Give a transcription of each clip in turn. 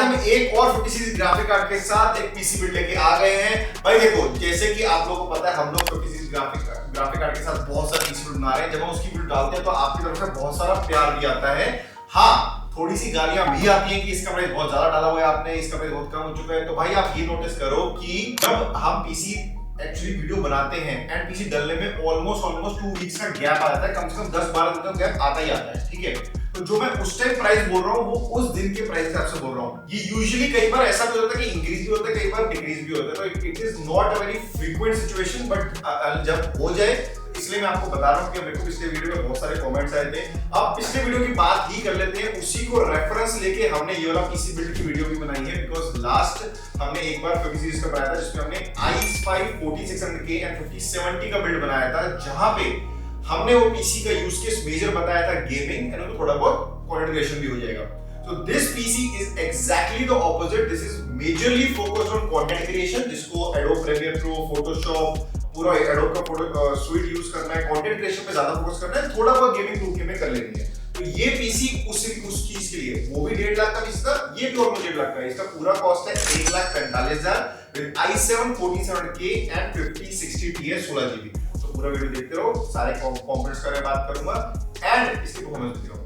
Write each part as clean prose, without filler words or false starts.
हम एक और 50 सीरीज ग्राफिक कार्ड के साथ एक पीसी बिल्ड लेके आ गए हैं। भाई देखो, जैसे कि आप लोगों को पता है, हम लोग 50 सीरीज ग्राफिक कार्ड के साथ बहुत सारे पीसी बिल्ड बना रहे हैं। जब हम उसकी बिल्ड डालते हैं तो आपकी तरफ से बहुत सारा प्यार भी आता है। हाँ, थोड़ी सी गालियां भी आती हैं कि इसका प्राइस बहुत ज्यादा डाला हुआ है आपने, इसका प्राइस बहुत कम हो चुका है। तो भाई आप ये नोटिस करो कि जब हम पीसी एक्चुअली वीडियो बनाते हैं एंड पीसी डलने में ऑलमोस्ट 2 वीक्स का गैप आ जाता है, कम से कम 10-12 दिन का गैप आता ही आता है, ठीक है। तो जो मैं उस टाइम प्राइस बोल रहा हूँ वो उस दिन के प्राइस के हिसाब से बोल रहा हूँ। ये यूजुअली कई बार ऐसा भी होता है कि इंक्रीज भी होता है, कई बार डिक्रीज भी होता है। तो it is not a very frequent situation, but जब हो जाए, इसलिए मैं आपको बता रहा हूँ कि मेरे को पिछले वीडियो में बहुत सारे कमेंट्स आए थे। अब पिछले वीडियो की बात ही कर लेते हैं, उसी को रेफरेंस लेके हमने ये वाला पीसी बिल्ड की वीडियो भी बनाई है। बिकॉज लास्ट हमने एक बार 50 सीरीज का बनाया था जिसमें हमने i5 4600K एंड 5070 का बिल्ड बनाया था, जहां पे हमने वो पीसी का यूज केस मेजर बताया था गेमिंग, एंड थोड़ा बहुत कॉन्फ़िगरेशन भी हो जाएगा। So this PC is exactly the opposite. This is majorly focused on content creation, जिसको Adobe Premiere Pro, Photoshop, पूरा Adobe का फोटो suite यूज करना है, content creation पे ज्यादा फोकस करना है, थोड़ा बहुत गेमिंग टूल के में कर लेनी है। तो ये पीसी उस चीज के लिए, वो भी 1.5 लाख का पीसी था, ये भी ऑलमोस्ट 1.5 लाख का है। इसका पूरा कॉस्ट है 1,45,000 with i7 4700K and 5060 TS 16GB। तो पूरा वीडियो देखते रहो, सारे कंपोनेंट्स का मैं बात करूंगा एंड इसकी परफॉर्मेंस दिखाऊंगा।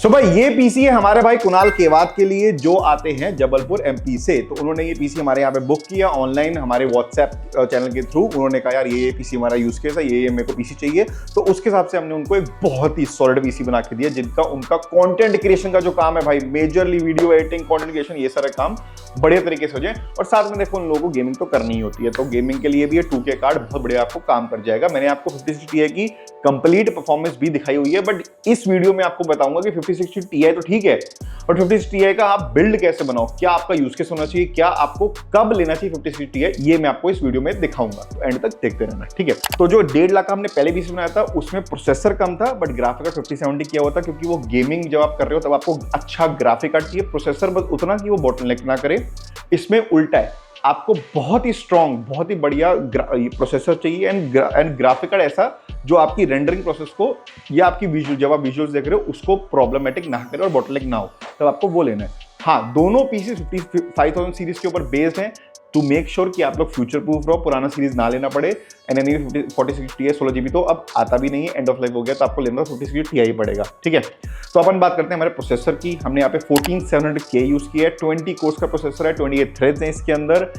तो भाई ये पीसी है हमारे भाई कुणाल केवात के लिए, जो आते हैं जबलपुर एमपी से। तो उन्होंने ये पीसी हमारे यहाँ पे बुक किया ऑनलाइन, हमारे व्हाट्सएप चैनल के थ्रू। उन्होंने कहा यार ये पीसी हमारा यूज केस है, ये मेरे को पीसी चाहिए। तो उसके हिसाब से हमने उनको एक बहुत ही सॉलिड पीसी बना के दिया, जिनका उनका कंटेंट क्रिएशन का जो काम है भाई, majorly video editing, content creation, ये सारे काम बढ़िया तरीके से हो जाए। और साथ में देखो उन लोगों को गेमिंग तो करनी ही होती है, तो गेमिंग के लिए भी ये 2K कार्ड बहुत बढ़िया आपको काम कर जाएगा। मैंने आपको 5060 Ti की कंप्लीट परफॉर्मेंस भी दिखाई हुई है, बट इस वीडियो में आपको बताऊंगा कि 5060 Ti तो ठीक है, और 5060 Ti का आप बिल्ड कैसे बनाओ, क्या आपका यूज केस होना चाहिए, क्या आपको कब लेना चाहिए 5060 Ti, ये मैं आपको इस वीडियो में दिखाऊंगा। तो एंड तक देखते रहना, ठीक है। तो जो 1.5 लाख का हमने पहले पीसी बनाया था, उसमें प्रोसेसर कम था बट ग्राफिक कार्ड 5070 किया हुआ था, क्योंकि वो गेमिंग जब आप कर रहे हो तब आपको अच्छा ग्राफिक कार्ड चाहिए, प्रोसेसर बस उतना कि वो बॉटलनेक ना करे। इसमें उल्टा है, आपको बहुत ही स्ट्रॉन्ग, बहुत ही बढ़िया प्रोसेसर चाहिए एंड ग्राफिक कार्ड ऐसा जो आपकी रेंडरिंग प्रोसेस को या आपकी विजुअल, जब आप विजुअल्स देख रहे हो उसको प्रॉब्लमेटिक ना करे और बॉटलनेक ना हो, तब आपको वो लेना है। हाँ, दोनों पीसी 5000 सीरीज के ऊपर बेस्ड हैं, टू मेक श्योर कि आप लोग फ्यूचर प्रूफ रहो, पुराना सीरीज ना लेना पड़े। एंड एनी 46 Ti 16GB तो अब आता भी नहीं है, एंड ऑफ लाइफ हो गया, तो आपको लेना 5060 Ti पड़ेगा, ठीक है। तो अपन बात करते हैं हमारे प्रोसेसर की। हमने यहाँ पे 14700K यूज किया है, 20 कोर्स का प्रोसेसर है, 28 थ्रेड्स हैं इसके अंदर।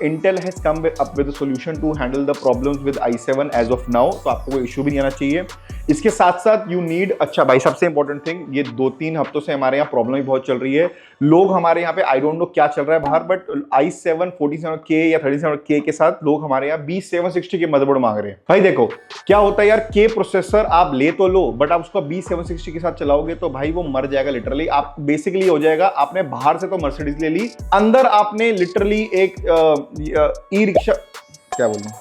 Intel has come up with solution to handle the problems with i7 as of now, तो आपको कोई इशू भी नहीं आना चाहिए। इसके साथ साथ यू नीड, अच्छा भाई सबसे इंपॉर्टेंट थिंग, ये 2-3 हफ्तों से हमारे यहाँ प्रॉब्लम भी बहुत चल रही है। लोग हमारे यहाँ पे, आई डोंट नो क्या चल रहा है बाहर, बट i7 4700K या 3700K के साथ लोग हमारे यहाँ B760 के मदरबोर्ड मांग रहे हैं। भाई देखो क्या होता है यार, K प्रोसेसर आप ले तो लो, बट आप उसको B760 के साथ चलाओगे तो भाई वो मर जाएगा लिटरली। आप बेसिकली हो जाएगा, आपने बाहर से तो मर्सिडीज ले ली, अंदर आपने लिटरली एक ई रिक्शा, क्या बोलूं,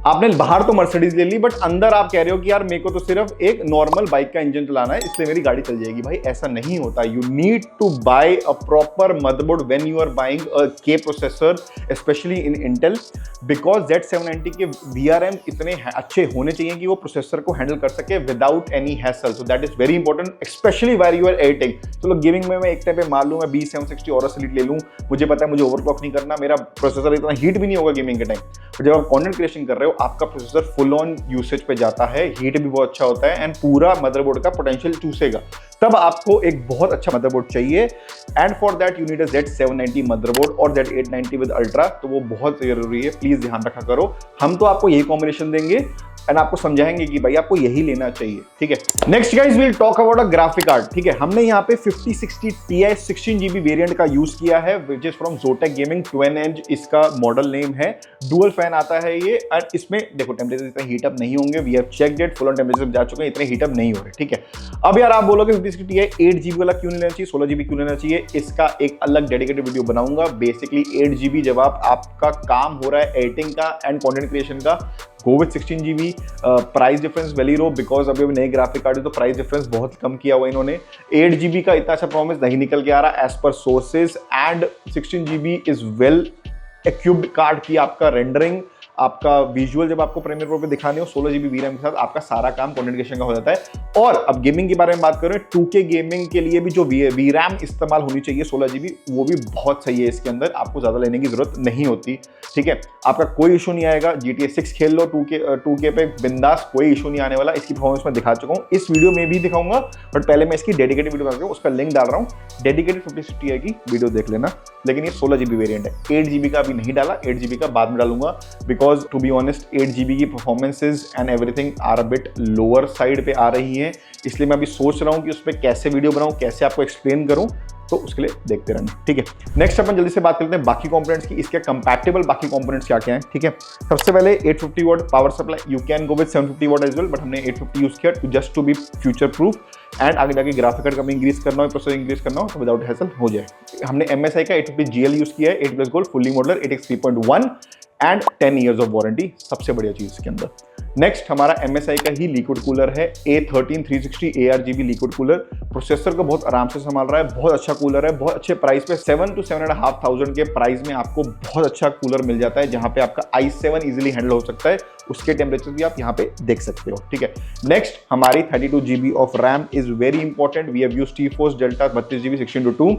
आपने बाहर तो मर्सिडीज ले ली, बट अंदर आप कह रहे हो कि यार मेरे को तो सिर्फ एक नॉर्मल बाइक का इंजन चलाना है, इसलिए मेरी गाड़ी चल जाएगी। भाई ऐसा नहीं होता। You need to buy a proper motherboard when you are buying a K processor, specially in Intel, because Z790 के VRM इतने अच्छे होने चाहिए कि वो प्रोसेसर को हैंडल कर सके without any hassle. So that is very important, specially when you are editing. चलो गेमिंग में मैं एक टाइम पे मान लूँ मैं B760 और एलीट ले लूँ, मुझे पता है मुझे ओवरक्लॉक नहीं करना, मेरा प्रोसेसर इतना हीट भी नहीं होगा गेमिंग के टाइम। जब आप कंटेंट क्रिएशन कर रहे हो, आपका प्रोसेसर फुल ऑन यूसेज पे जाता है, हीट भी बहुत अच्छा होता है, एंड पूरा मदरबोर्ड का पोटेंशियल चूसेगा, तब आपको एक बहुत अच्छा मदरबोर्ड चाहिए। And for that you need a Z790 motherboard और Z890 विद अल्ट्रा, तो वो बहुत जरूरी है, प्लीज ध्यान रखा करो। हम तो आपको यही कॉम्बिनेशन देंगे, एंड आपको समझाएंगे कि भाई आपको यही लेना चाहिए, ठीक है। Next guys will talk about a graphic card, ठीक है। हमने यहाँ पे 5060 Ti 16GB वेरिएंट का यूज किया है, which is from Zotac Gaming, twin edge इसका मॉडल नेम है। डुअल फैन आता है ये, और इसमें देखो टेम्परेचर इतना हीटअप नहीं होंगे, we have checked it, full on temperature जा चुके हैं, इतने हीटअप नहीं हो रहे, ठीक है। अब यार आप बोलोगे 5060 Ti 8GB वाला क्यों नहीं लेना चाहिए, 16GB क्यों लेना चाहिए, इसका एक अलग डेडिकेटेड वीडियो बनाऊंगा। बेसिकली 8GB जब आपका काम हो रहा है एडिटिंग का एंड कंटेंट क्रिएशन का, go with 16GB। Price difference very low, because अभी नए ग्राफिक कार्ड है तो प्राइस डिफरेंस बहुत कम किया हुआ इन्होंने। 8GB का इतना अच्छा परफॉर्मेंस नहीं निकल के आ रहा as per sources, and 16GB is well equipped card की आपका रेंडरिंग, आपका विजुअल जब आपको प्रीमियर प्रो पे दिखाने हो 16GB VRAM के साथ आपका सारा काम कंटेंट क्रिएशन का हो जाता है। और अब गेमिंग के बारे में बात करें, 2K गेमिंग के लिए भी जो VRAM इस्तेमाल होनी चाहिए 16GB, वो भी बहुत सही है इसके अंदर, आपको ज्यादा लेने की जरूरत नहीं होती, ठीक है। आपका कोई इशू नहीं आएगा, GTA 6 खेल लो 2K पे बिंदास, कोई इशू नहीं आने वाला। इसकी परफॉर्मेंस मैं दिखा चुका हूँ, इस वीडियो में भी दिखाऊंगा, बट पहले मैं इसकी डेडिकेटेड वीडियो बना रहा हूँ, उसका लिंक डाल रहा हूँ, डेडिकेटेड 5060 Ti की वीडियो देख लेना। लेकिन ये 16GB वेरिएंट है, 8GB का अभी नहीं डाला, 8GB का बाद में डालूंगा, because to be honest 8GB की performances and everything are a bit lower side पे आ रही है, इसलिए मैं अभी सोच रहा हूँ कि उस पर कैसे वीडियो बनाऊँ, कैसे आपको एक्सप्लेन करूँ, तो उसके लिए देखते रहना, ठीक है। नेक्स्ट अपन जल्दी से बात करते हैं बाकी कंपोनेंट्स की, इसके कंपैटिबल बाकी कंपोनेंट्स क्या क्या हैं, ठीक है। सबसे पहले 850 watt power supply, you can go with 750 watt as well, but हमने 850 यूज किया just to be future proof, and आगे जाके ग्राफिक कार्ड कभी इंक्रीज करना हो, प्रोसेसर इंक्रीज करना हो तो विदाउट हैसल हो जाए। हमने MSI का 850GL यूज किया है, 8+ gold fully modular 8x 3.1 and 10 years of warranty, सबसे बढ़िया चीज इसके अंदर। नेक्स्ट हमारा MSI का ही लिक्विड कूलर है, A13 360 ARGB liquid cooler, processor को बहुत आराम से संभाल रहा है, बहुत अच्छा कूलर है, बहुत अच्छे प्राइस पे 7 to 7,500 के प्राइस में आपको बहुत अच्छा कूलर मिल जाता है, जहां पे आपका i7 इजीली हैंडल हो सकता है, उसके टेम्परेचर भी आप यहाँ पे देख सकते हो, ठीक है। नेक्स्ट हमारी 32GB of RAM is very important, we have used T-Force Delta 32GB 16:2।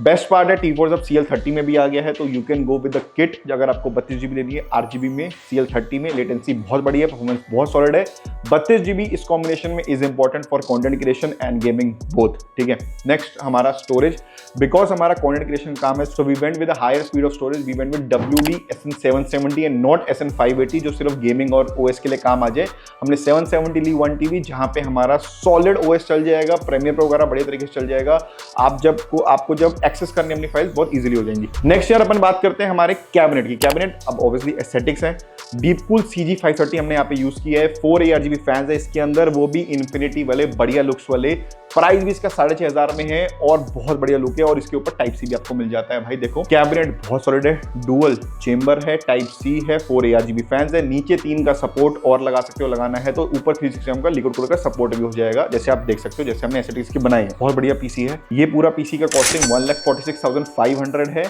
Best part है T-Force अब CL30 में भी आ गया है, तो you can go with the kit, अगर आपको 32GB लेनी है RGB में CL30 में, लेटेंसी बहुत बढ़िया है, परफॉर्मेंस बहुत सॉलिड है। 32GB इस कॉम्बिनेशन में is important for content creation and gaming both, ठीक है। नेक्स्ट हमारा स्टोरेज, बिकॉज हमारा कंटेंट क्रिएशन काम है, so we went with a higher speed of storage, we went with WD SN770 and not SN580 जो सिर्फ gaming और OS के लिए काम आ जाए। हमने 770 ली 1TB, जहां पे हमारा सॉलिड OS चल जाएगा, प्रीमियर प्रो वगैरह बढ़िया तरीके से चल जाएगा, आपको जब एक्सेस करनी अपनी फाइल बहुत इजीली हो जाएंगी। नेक्स्ट यार अपन बात करते हैं हमारे कैबिनेट की। कैबिनेट अब ऑब्वियसली एस्थेटिक्स है, डीपकूल CG530 हमने यहाँ पे यूज किया है, 4 ARGB फैंस है इसके अंदर, वो भी इन्फिनिटी वाले बढ़िया लुक्स वाले, प्राइस भी इसका 6500 में है और बहुत बढ़िया लुक है, और इसके ऊपर टाइप सी भी आपको मिल जाता है। भाई देखो कैबिनेट बहुत सॉलिड है, डुअल चेंबर है, टाइप सी है, 4 ARGB फैंस है, नीचे 3 का सपोर्ट और लगा सकते हो, लगाना है तो ऊपर 360mm का लिक्विड कूलर का सपोर्ट भी हो जाएगा, जैसे आप देख सकते हो, जैसे हमने एस्थेटिक्स की बनाई है। बहुत बढ़िया पीसी है ये, पूरा पीसी का कॉस्टिंग 1,46,500 है,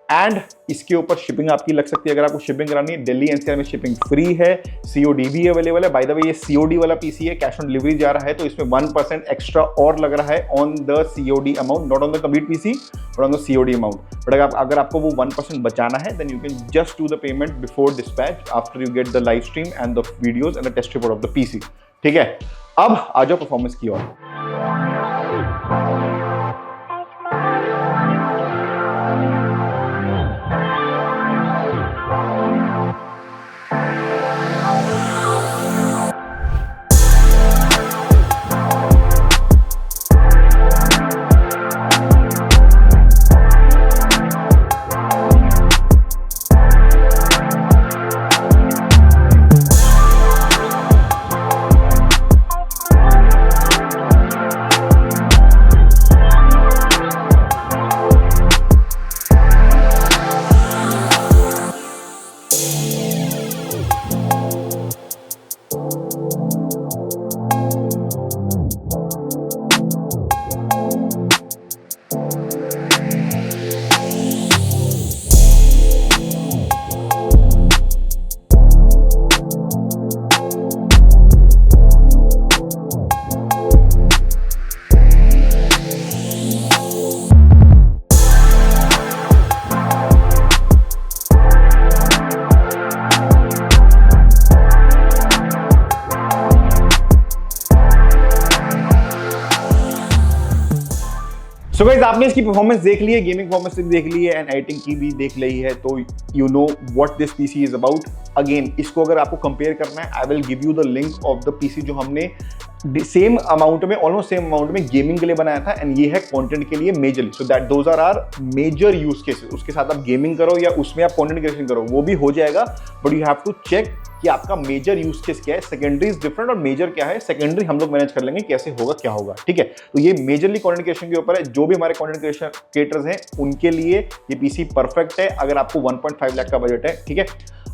एंड इसके ऊपर शिपिंग आपकी लग सकती है, अगर आपको शिपिंग करानी है दिल्ली NCR में शिपिंग फ्री है, COD भी अवेलेबल है। बाय द वे ये COD वाला पीसी है, कैश ऑन डिलीवरी जा रहा है, तो इसमें 1% एक्स्ट्रा और लग रहा है on the COD amount, not on the complete PC but on the COD amount. But अगर आपको वो 1% बचाना है then you can just do the payment before dispatch after you get the live stream and the videos and the test report of the PC, ठीक है। अब आ जाओ performance की ओर। सो गाइस, आपने इसकी परफॉर्मेंस देख ली है, गेमिंग परफॉर्मेंस देख ली है एंड एडिटिंग की भी देख ली है, तो you know what this PC is about. Again, इसको अगर आपको कंपेयर करना है, I will give you the link of the PC जो हमने सेम अमाउंट में, ऑलमोस्ट सेम अमाउंट में गेमिंग के लिए बनाया था, एंड ये है कंटेंट के लिए majorly. So that those are major use cases. उसके साथ आप गेमिंग करो या उसमें आप कंटेंट क्रिएशन करो, वो भी हो जाएगा, but you have to check कि आपका मेजर यूज केस क्या है। सेकेंडरी इज डिफरेंट और मेजर क्या है, सेकेंडरी हम लोग मैनेज कर लेंगे कैसे होगा क्या होगा, ठीक है। तो ये मेजरली कंटेंट क्रिएशन के ऊपर है। जो भी हमारे कंटेंट क्रिएटर्स हैं उनके लिए ये पीसी परफेक्ट है। अगर आपको 1.5 लाख का बजट है, ठीक है,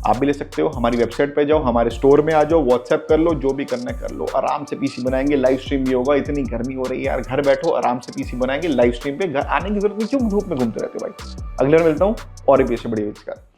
आप भी ले सकते हो। हमारी वेबसाइट पे जाओ, हमारे स्टोर में आ जाओ, व्हाट्सएप कर लो, जो भी करना है कर लो, आराम से पीसी बनाएंगे। लाइव स्ट्रीम भी होगा, इतनी गर्मी हो रही है यार, घर बैठो आराम से पीसी बनाएंगे। लाइव स्ट्रीम पे घर आने की जरूरत नहीं, क्यों धूप में घूमते रहते हो भाई। अगले बार मिलता हूँ और एक पीसी बड़ी का।